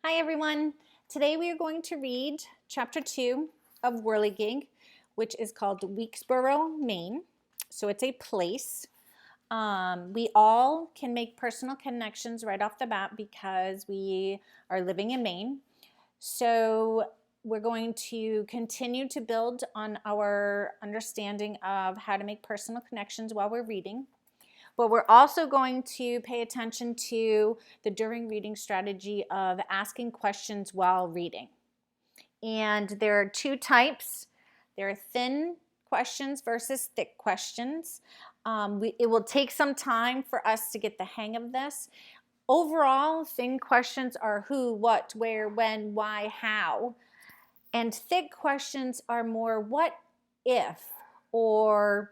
Hi everyone. Today we are going to read chapter 2 of Whirligig, which is called Weeksboro, Maine. So it's a place. We all can make personal connections right off the bat because we are living in Maine. So we're going to continue to build on our understanding of how to make personal connections while we're reading. But we're also going to pay attention to the during reading strategy of asking questions while reading. And there are two types. There are thin questions versus thick questions. It will take some time for us to get the hang of this. Overall, thin questions are who, what, where, when, why, how. And thick questions are more what if or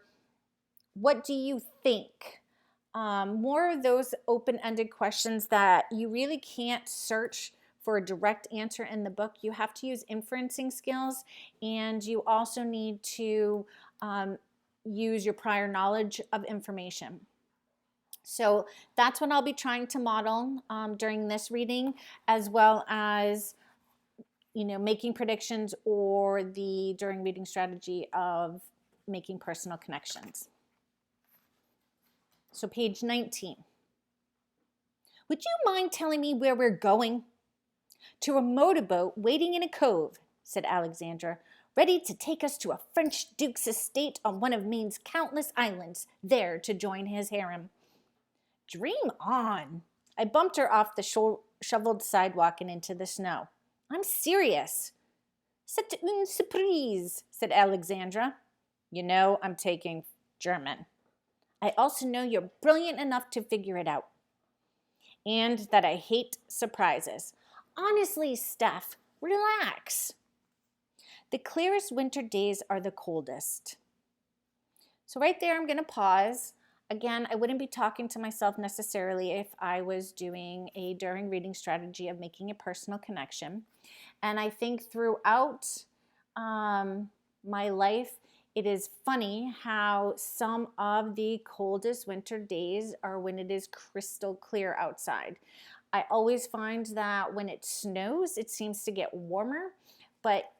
what do you think? More of those open-ended questions that you really can't search for a direct answer in the book. You have to use inferencing skills, and you also need to use your prior knowledge of information. So that's what I'll be trying to model during this reading, as well as making predictions or the during reading strategy of making personal connections. So page 19. Would you mind telling me where we're going? To a motorboat waiting in a cove, said Alexandra, ready to take us to a French duke's estate on one of Maine's countless islands, there to join his harem. Dream on. I bumped her off the shoveled sidewalk and into the snow. I'm serious. C'est une surprise, said Alexandra. You know I'm taking German. I also know you're brilliant enough to figure it out. And that I hate surprises. Honestly, Steph, relax. The clearest winter days are the coldest. So right there, I'm going to pause. Again, I wouldn't be talking to myself necessarily if I was doing a during reading strategy of making a personal connection. And I think throughout my life, it is funny how some of the coldest winter days are when it is crystal clear outside. I always find that when it snows, it seems to get warmer, but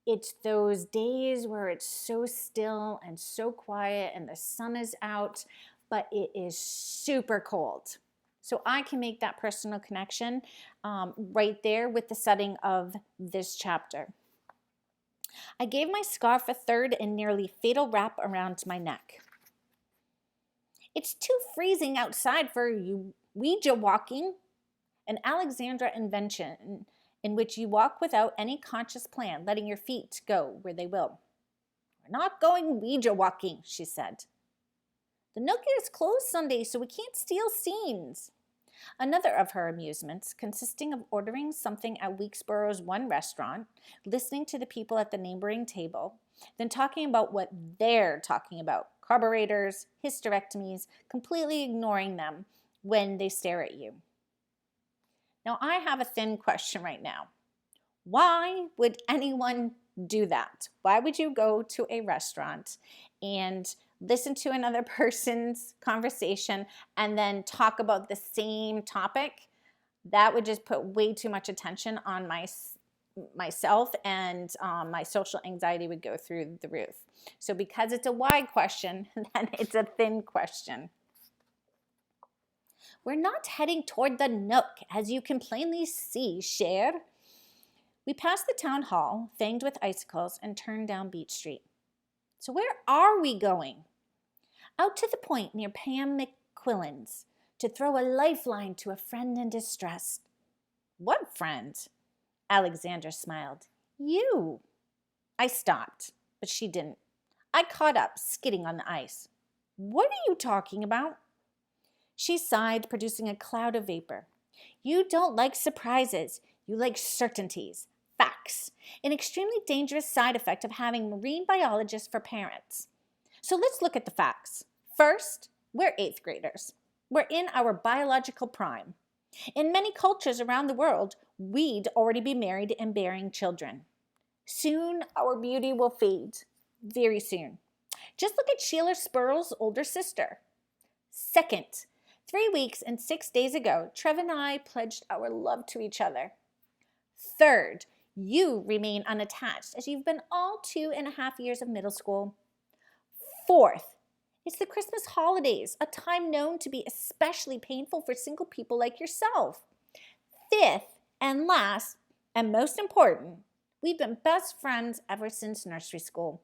it's those days where it's so still and so quiet and the sun is out, but it is super cold. So I can make that personal connection right there with the setting of this chapter. I gave my scarf a third and nearly fatal wrap around my neck. It's too freezing outside for you Ouija walking, an Alexandra invention in which you walk without any conscious plan, letting your feet go where they will. We're not going Ouija walking, she said. The Nook is closed Sunday, so we can't steal scenes. Another of her amusements, consisting of ordering something at Weeksboro's one restaurant, listening to the people at the neighboring table, then talking about what they're talking about, carburetors, hysterectomies, completely ignoring them when they stare at you. Now, I have a thin question right now. Why would anyone do that? Why would you go to a restaurant and listen to another person's conversation and then talk about the same topic? That would just put way too much attention on myself, and my social anxiety would go through the roof. So because it's a why question, then it's a thin question. We're not heading toward the Nook, as you can plainly see, cher. We passed the town hall, fanged with icicles, and turned down Beach Street. So where are we going? Out to the point near Pam McQuillan's to throw a lifeline to a friend in distress. What friend? Alexandra smiled. You. I stopped, but she didn't. I caught up, skidding on the ice. What are you talking about? She sighed, producing a cloud of vapor. You don't like surprises. You like certainties, facts, an extremely dangerous side effect of having marine biologists for parents. So let's look at the facts. First, we're 8th graders. We're in our biological prime. In many cultures around the world, we'd already be married and bearing children. Soon, our beauty will fade. Very soon. Just look at Sheila Spurl's older sister. Second, 3 weeks and 6 days ago, Trev and I pledged our love to each other. Third, you remain unattached as you've been all 2.5 years of middle school. Fourth, it's the Christmas holidays, a time known to be especially painful for single people like yourself. Fifth, and last, and most important, we've been best friends ever since nursery school.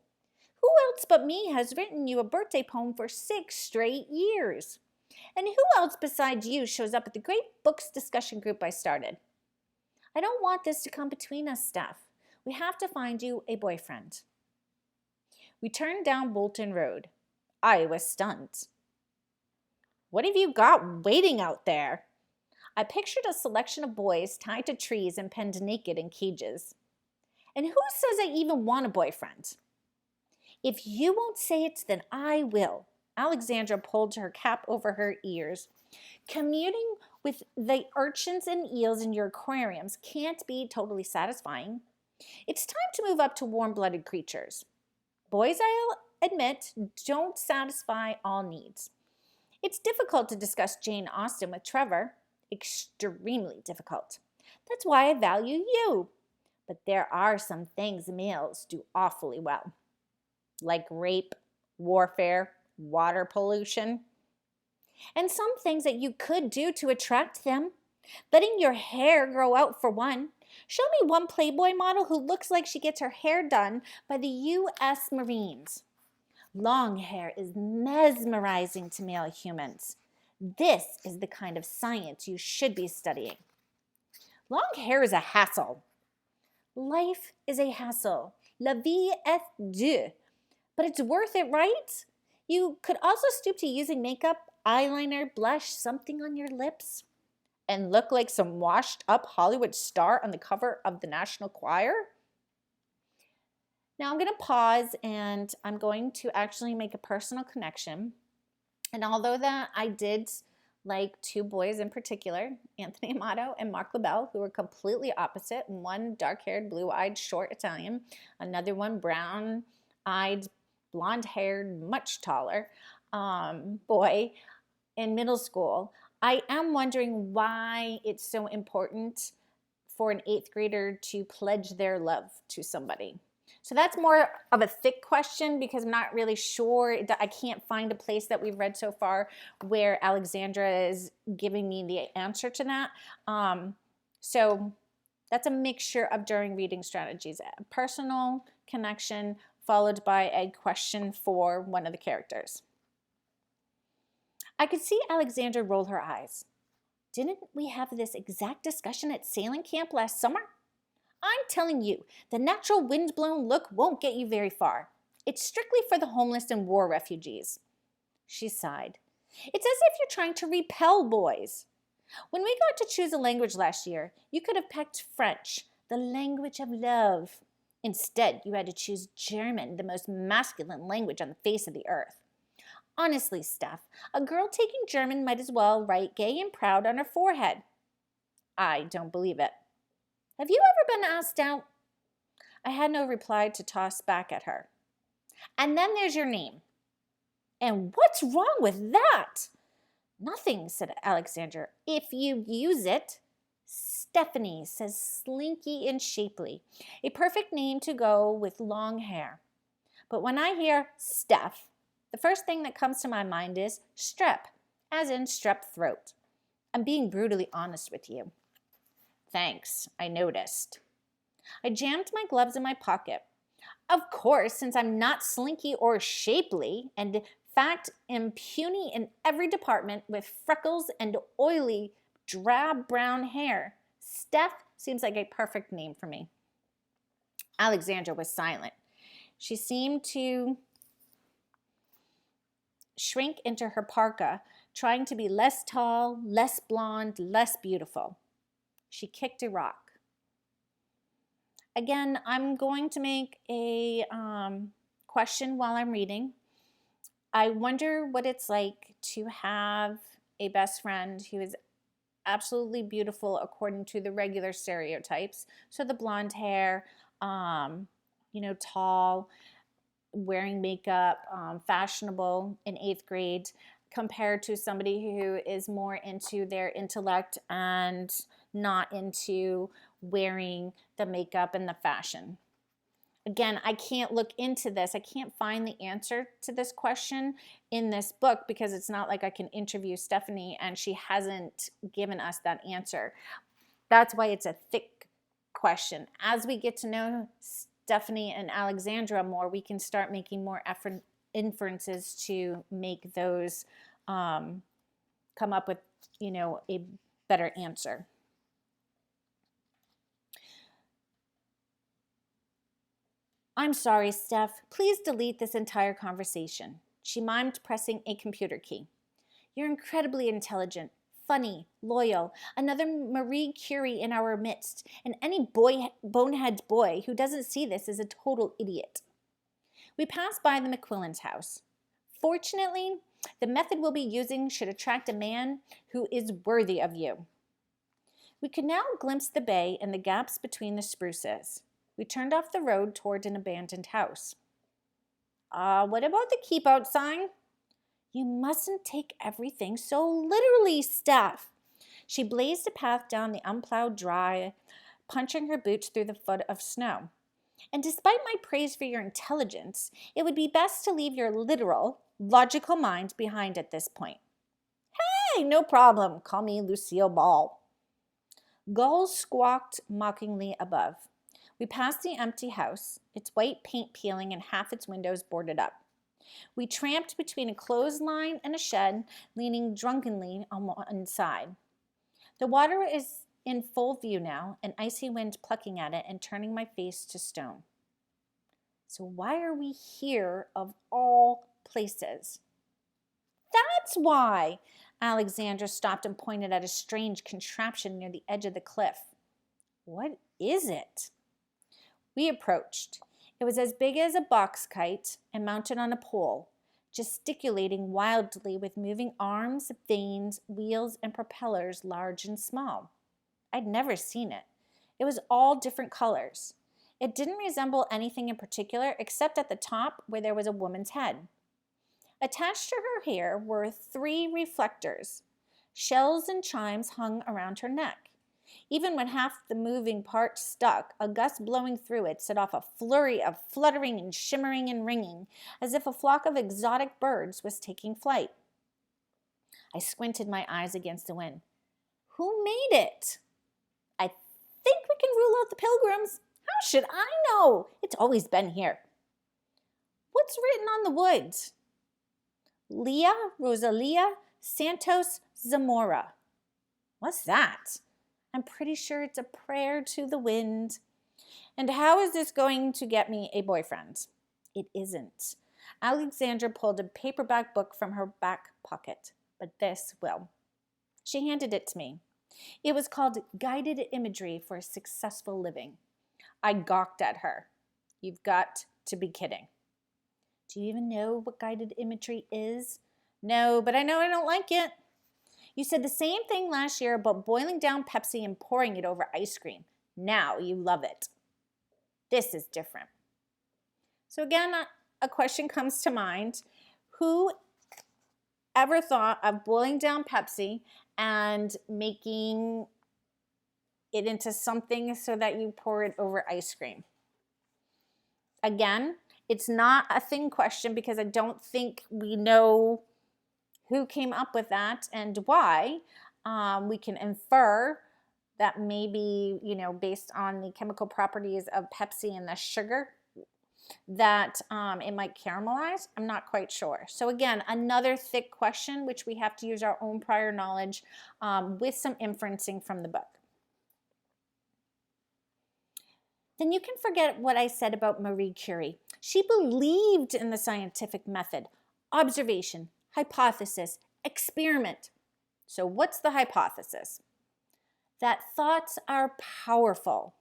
Who else but me has written you a birthday poem for 6 straight years? And who else besides you shows up at the great books discussion group I started? I don't want this to come between us, Steph. We have to find you a boyfriend. We turned down Bolton Road. I was stunned. What have you got waiting out there? I pictured a selection of boys tied to trees and penned naked in cages. And who says I even want a boyfriend? If you won't say it, then I will. Alexandra pulled her cap over her ears. Communing with the urchins and eels in your aquariums can't be totally satisfying. It's time to move up to warm-blooded creatures. Boys, I'll admit, don't satisfy all needs. It's difficult to discuss Jane Austen with Trevor. Extremely difficult. That's why I value you. But there are some things males do awfully well, like rape, warfare, water pollution, and some things that you could do to attract them. Letting your hair grow out for one. Show me one Playboy model who looks like she gets her hair done by the U.S. Marines. Long hair is mesmerizing to male humans. This is the kind of science you should be studying. Long hair is a hassle. Life is a hassle. La vie est dure. But it's worth it, right? You could also stoop to using makeup, eyeliner, blush, something on your lips, and look like some washed-up Hollywood star on the cover of the National Choir. Now I'm going to pause, and I'm going to actually make a personal connection. And although that I did like 2 boys in particular, Anthony Amato and Mark LaBelle, who were completely opposite, one dark-haired, blue-eyed, short Italian, another one brown-eyed, blonde-haired, much taller boy in middle school, I am wondering why it's so important for an 8th grader to pledge their love to somebody. So that's more of a thick question because I'm not really sure. I can't find a place that we've read so far where Alexandra is giving me the answer to that. So that's a mixture of during reading strategies. A personal connection followed by a question for one of the characters. I could see Alexandra roll her eyes. Didn't we have this exact discussion at sailing camp last summer? I'm telling you, the natural wind-blown look won't get you very far. It's strictly for the homeless and war refugees. She sighed. It's as if you're trying to repel boys. When we got to choose a language last year, you could have picked French, the language of love. Instead, you had to choose German, the most masculine language on the face of the earth. Honestly, Steph, a girl taking German might as well write gay and proud on her forehead. I don't believe it. Have you ever been asked out? I had no reply to toss back at her. And then there's your name. And what's wrong with that? Nothing, said Alexandra, if you use it. Stephanie, says Slinky and Shapely, a perfect name to go with long hair. But when I hear Steph, the first thing that comes to my mind is strep, as in strep throat. I'm being brutally honest with you. Thanks, I noticed. I jammed my gloves in my pocket. Of course, since I'm not slinky or shapely, and in fact am puny in every department with freckles and oily, drab brown hair, Steph seems like a perfect name for me. Alexandra was silent. She seemed to shrink into her parka, trying to be less tall, less blonde, less beautiful. She kicked a rock. Again, I'm going to make a question while I'm reading. I wonder what it's like to have a best friend who is absolutely beautiful according to the regular stereotypes. So the blonde hair, tall, wearing makeup, fashionable in 8th grade, compared to somebody who is more into their intellect and not into wearing the makeup and the fashion. Again, I can't look into this. I can't find the answer to this question in this book because it's not like I can interview Stephanie and she hasn't given us that answer. That's why it's a thick question. As we get to know Stephanie and Alexandra more, we can start making more inferences to make those come up with, a better answer. I'm sorry, Steph. Please delete this entire conversation. She mimed, pressing a computer key. You're incredibly intelligent, funny, loyal, another Marie Curie in our midst, and any bonehead boy who doesn't see this is a total idiot. We pass by the McQuillan's house. Fortunately, the method we'll be using should attract a man who is worthy of you. We could now glimpse the bay and the gaps between the spruces. We turned off the road toward an abandoned house. What about the keep out sign? You mustn't take everything so literally, Steph. She blazed a path down the unplowed drive, punching her boots through the foot of snow. And despite my praise for your intelligence, it would be best to leave your literal, logical mind behind at this point. Hey, no problem. Call me Lucille Ball. Gulls squawked mockingly above. We passed the empty house, its white paint peeling and half its windows boarded up. We tramped between a clothesline and a shed, leaning drunkenly on one side. The water is in full view now, an icy wind plucking at it and turning my face to stone. So why are we here of all places? That's why! Alexandra stopped and pointed at a strange contraption near the edge of the cliff. What is it? We approached. It was as big as a box kite and mounted on a pole, gesticulating wildly with moving arms, vanes, wheels, and propellers large and small. I'd never seen it. It was all different colors. It didn't resemble anything in particular except at the top where there was a woman's head. Attached to her hair were 3 reflectors. Shells and chimes hung around her neck. Even when half the moving part stuck, a gust blowing through it set off a flurry of fluttering and shimmering and ringing, as if a flock of exotic birds was taking flight. I squinted my eyes against the wind. Who made it? I think we can rule out the Pilgrims. How should I know? It's always been here. What's written on the woods? Leah Rosalia Santos Zamora. What's that? I'm pretty sure it's a prayer to the wind. And how is this going to get me a boyfriend? It isn't. Alexandra pulled a paperback book from her back pocket, but this will. She handed it to me. It was called Guided Imagery for Successful Living. I gawked at her. You've got to be kidding. Do you even know what guided imagery is? No, but I know I don't like it. You said the same thing last year about boiling down Pepsi and pouring it over ice cream. Now you love it. This is different. So again, a question comes to mind. Who ever thought of boiling down Pepsi and making it into something so that you pour it over ice cream? Again, it's not a thing question because I don't think we know who came up with that and why. We can infer that maybe, based on the chemical properties of Pepsi and the sugar, that it might caramelize. I'm not quite sure. So again, another thick question, which we have to use our own prior knowledge with some inferencing from the book. Then you can forget what I said about Marie Curie. She believed in the scientific method, observation, hypothesis, experiment. So what's the hypothesis? That thoughts are powerful,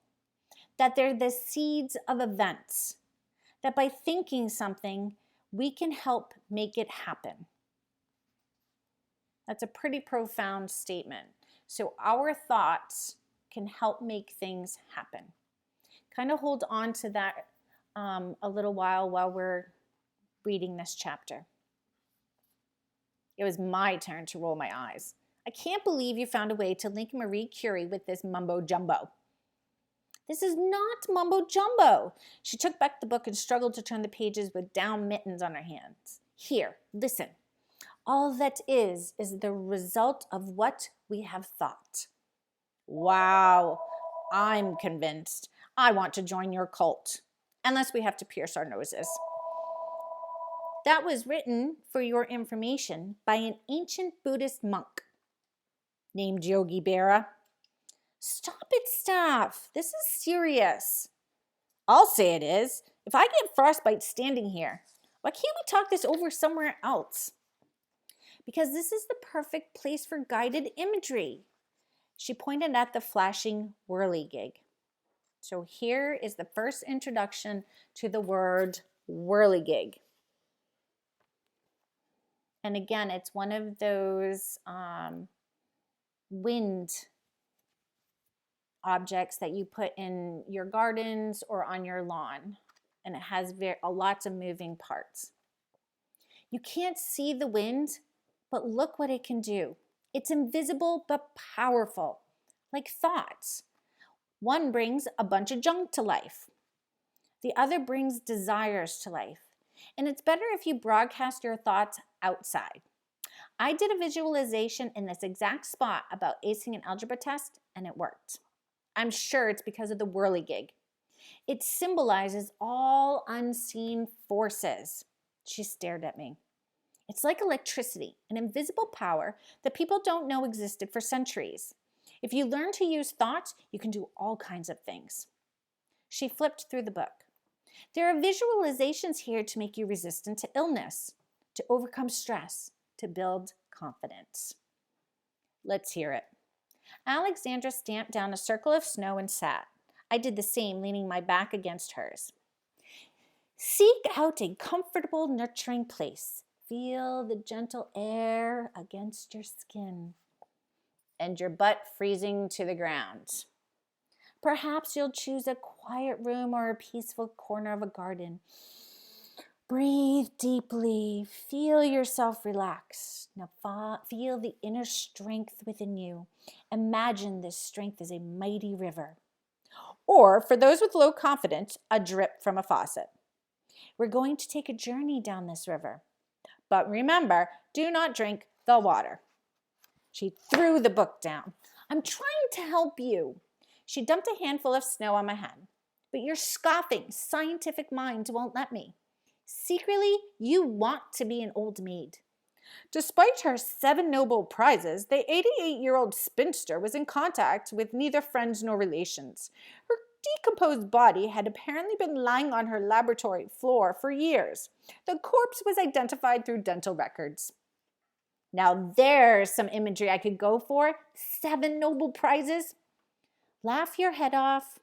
that they're the seeds of events, that by thinking something, we can help make it happen. That's a pretty profound statement. So our thoughts can help make things happen. Kind of hold on to that a little while we're reading this chapter. It was my turn to roll my eyes. I can't believe you found a way to link Marie Curie with this mumbo jumbo. This is not mumbo jumbo. She took back the book and struggled to turn the pages with down mittens on her hands. Here, listen. All that is the result of what we have thought. Wow, I'm convinced. I want to join your cult, unless we have to pierce our noses. That was written, for your information, by an ancient Buddhist monk named Yogi Berra. Stop it, Steph. This is serious. I'll say it is. If I get frostbite standing here, why can't we talk this over somewhere else? Because this is the perfect place for guided imagery. She pointed at the flashing whirligig. So here is the first introduction to the word whirligig. And again, it's one of those wind objects that you put in your gardens or on your lawn. And it has lots of moving parts. You can't see the wind, but look what it can do. It's invisible but powerful, like thoughts. One brings a bunch of junk to life. The other brings desires to life. And it's better if you broadcast your thoughts outside. I did a visualization in this exact spot about acing an algebra test, and it worked. I'm sure it's because of the whirligig. It symbolizes all unseen forces. She stared at me. It's like electricity, an invisible power that people don't know existed for centuries. If you learn to use thoughts, you can do all kinds of things. She flipped through the book. There are visualizations here to make you resistant to illness, to overcome stress, to build confidence. Let's hear it. Alexandra stamped down a circle of snow and sat. I did the same, leaning my back against hers. Seek out a comfortable, nurturing place. Feel the gentle air against your skin and your butt freezing to the ground. Perhaps you'll choose a quiet room or a peaceful corner of a garden. Breathe deeply. Feel yourself relax. Now feel the inner strength within you. Imagine this strength is a mighty river. Or, for those with low confidence, a drip from a faucet. We're going to take a journey down this river. But remember, do not drink the water. She threw the book down. I'm trying to help you. She dumped a handful of snow on my head. But your scoffing, scientific mind won't let me. Secretly, you want to be an old maid. Despite her 7 Nobel Prizes, the 88-year-old spinster was in contact with neither friends nor relations. Her decomposed body had apparently been lying on her laboratory floor for years. The corpse was identified through dental records. Now there's some imagery I could go for. 7 Nobel Prizes. Laugh your head off.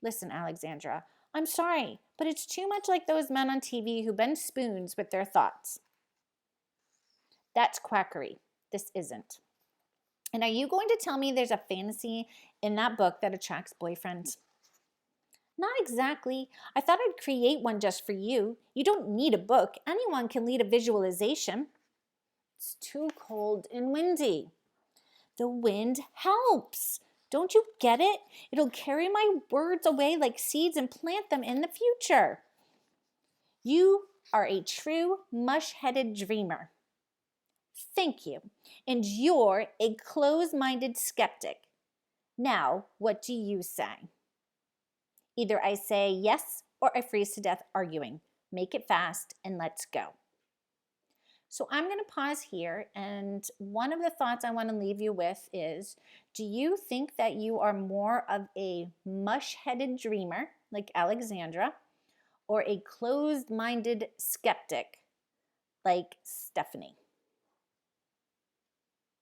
Listen, Alexandra, I'm sorry, but it's too much like those men on TV who bend spoons with their thoughts. That's quackery. This isn't. And are you going to tell me there's a fantasy in that book that attracts boyfriends? Not exactly. I thought I'd create one just for you. You don't need a book. Anyone can lead a visualization. It's too cold and windy. The wind helps. Don't you get it? It'll carry my words away like seeds and plant them in the future. You are a true mush-headed dreamer. Thank you. And you're a closed-minded skeptic. Now, what do you say? Either I say yes or I freeze to death arguing. Make it fast and let's go. So I'm going to pause here, and one of the thoughts I want to leave you with is, do you think that you are more of a mush-headed dreamer like Alexandra or a closed-minded skeptic like Stephanie?